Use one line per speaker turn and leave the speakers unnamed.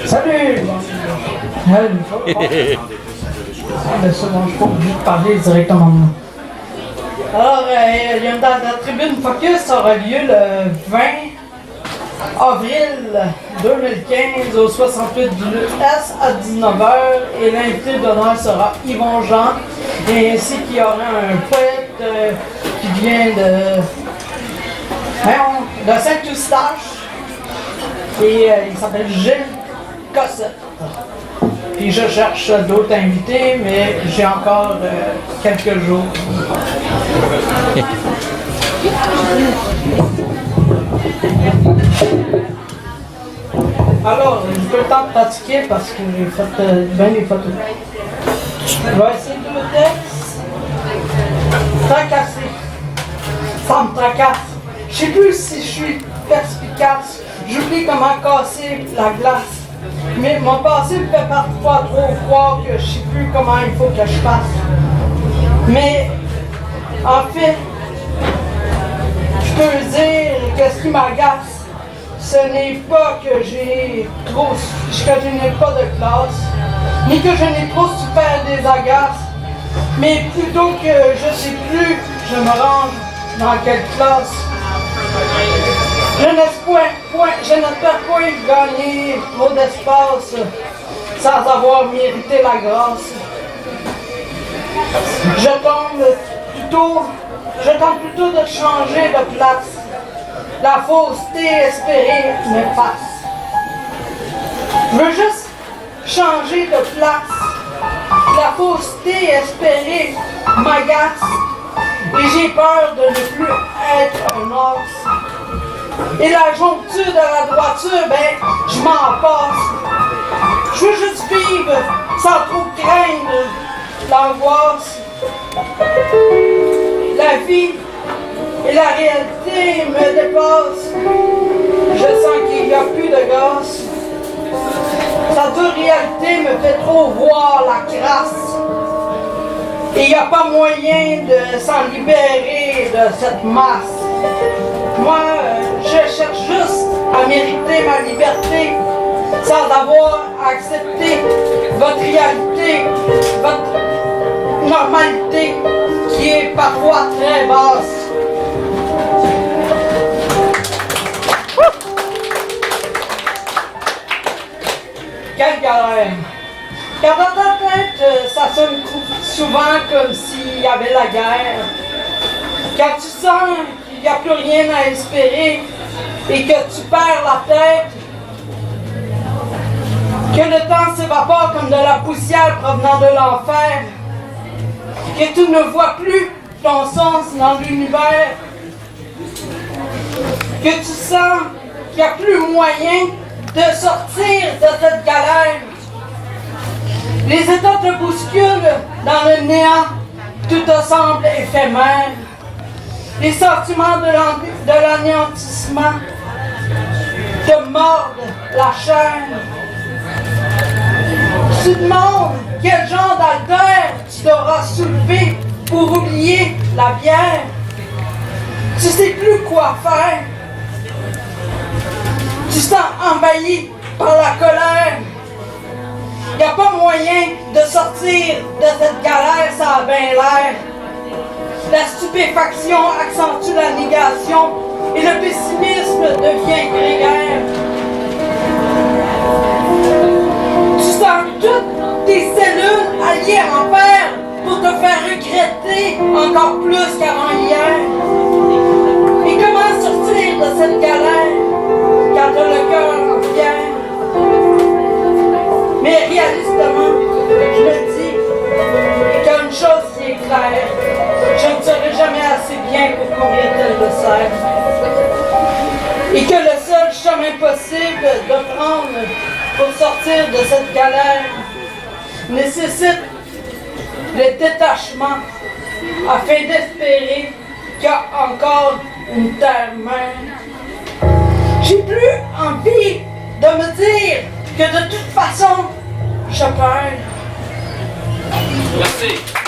Salut! Ben ça, bon, je suis pas obligé de parler directement de moi. Alors, il y a la tribune Focus aura lieu le 20 avril 2015 au 68 du S à 19h et l'invité d'honneur sera Yvon Jean et ainsi qu'il y aura un poète qui vient de Saint-Eustache et il s'appelle Gilles Cossette. Puis je cherche d'autres invités, mais j'ai encore quelques jours. Alors, j'ai pas le temps de pratiquer parce que j'ai fait bien des photos. Je vais essayer deux textes. Tracassé. Ça me tracasse. Je sais plus si je suis perspicace. J'oublie comment casser la glace. Mais mon passé me fait parfois trop croire que je sais plus comment il faut que je fasse. Mais, en fait, je peux dire que ce qui m'agace, ce n'est pas que je n'ai pas de classe, ni que je n'ai trop souffert des agaces, mais plutôt que je sais plus, je me range dans quelle classe. Je n'espère point gagner trop d'espace sans avoir mérité la grâce. Je tente plutôt de changer de place. La fausseté espérée m'efface. Je veux juste changer de place. La fausseté espérée m'agace. Et j'ai peur de ne plus être un os. Et la joncture de la droiture, ben, je m'en passe. Je veux juste vivre sans trop craindre l'angoisse. La vie et la réalité me dépassent. Je sens qu'il n'y a plus de grâce. Sa dure réalité me fait trop voir la crasse. Et il n'y a pas moyen de s'en libérer de cette masse. Moi, je cherche juste à mériter ma liberté sans avoir accepté votre réalité, votre normalité qui est parfois très basse. Quelle galère! Car dans ta tête, ça sonne souvent comme s'il y avait la guerre. Quand tu sens qu'il n'y a plus rien à espérer et que tu perds la tête, que le temps s'évapore comme de la poussière provenant de l'enfer, que tu ne vois plus ton sens dans l'univers, que tu sens qu'il n'y a plus moyen de sortir de cette galère. Les états te bousculent dans le néant, tout te semble éphémère. Les sentiments de l'anéantissement te mordent la chair. Tu te demandes quel genre d'altère tu t'auras soulevé pour oublier la bière. Tu sais plus quoi faire. Tu sens envahi par la colère. Il n'y a pas moyen de sortir de cette galère, ça a bien l'air. La stupéfaction accentue la négation et le pessimisme devient grégaire. Tu sens toutes tes cellules alliées en fer pour te faire regretter encore plus qu'avant hier. Et comment sortir de cette galère quand tu as le cœur en pierre? Mais réalistement, je me dis qu'il y a une chose qui est claire. Je ne serai jamais assez bien pour combien tel de serre. Et que le seul chemin possible de prendre pour sortir de cette galère nécessite le détachement afin d'espérer qu'il y a encore une terre-mère. J'ai plus envie de me dire que de toute façon, je perds.
Merci.